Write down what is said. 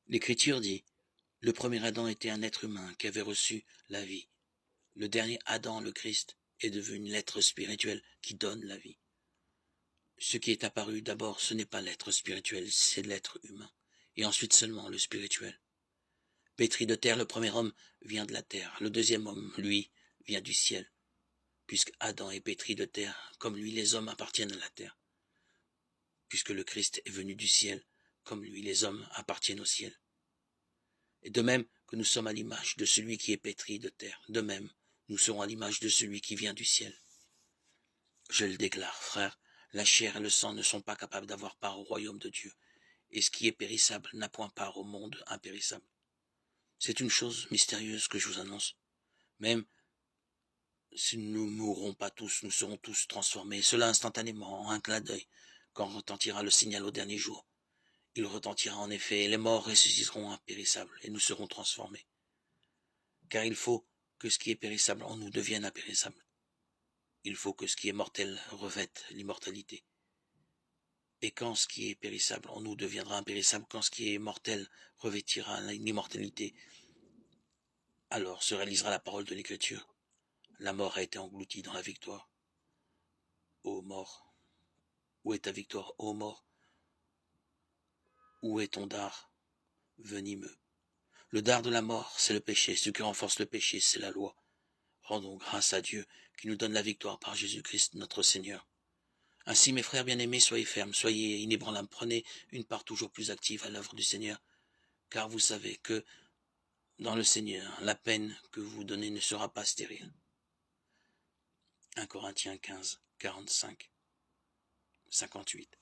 L'Écriture dit, le premier Adam était un être humain qui avait reçu la vie. Le dernier Adam, le Christ, est devenu l'être spirituel qui donne la vie. Ce qui est apparu d'abord, ce n'est pas l'être spirituel, c'est l'être humain, et ensuite seulement le spirituel. Pétri de terre, le premier homme vient de la terre, le deuxième homme, lui, vient du ciel, puisque Adam est pétri de terre, comme lui les hommes appartiennent à la terre, puisque le Christ est venu du ciel, comme lui les hommes appartiennent au ciel. Et de même que nous sommes à l'image de celui qui est pétri de terre, de même nous serons à l'image de celui qui vient du ciel. Je le déclare, frère, la chair et le sang ne sont pas capables d'avoir part au royaume de Dieu, et ce qui est périssable n'a point part au monde impérissable. C'est une chose mystérieuse que je vous annonce. Même si nous ne mourrons pas tous, nous serons tous transformés, cela instantanément, en un clin d'œil, quand retentira le signal au dernier jour. Il retentira en effet, et les morts ressusciteront impérissables, et nous serons transformés. Car il faut que ce qui est périssable en nous devienne impérissable. Il faut que ce qui est mortel revête l'immortalité. Et quand ce qui est périssable en nous deviendra impérissable, quand ce qui est mortel revêtira l'immortalité, alors se réalisera la parole de l'Écriture. La mort a été engloutie dans la victoire. Ô mort, où est ta victoire, ô mort? Où est ton dard venimeux? Le dard de la mort, c'est le péché. Ce qui renforce le péché, c'est la loi. Rendons grâce à Dieu qui nous donne la victoire par Jésus-Christ notre Seigneur. Ainsi, mes frères bien-aimés, soyez fermes, soyez inébranlables, prenez une part toujours plus active à l'œuvre du Seigneur, car vous savez que dans le Seigneur, la peine que vous donnez ne sera pas stérile. 1 Corinthiens 15, 45, 58.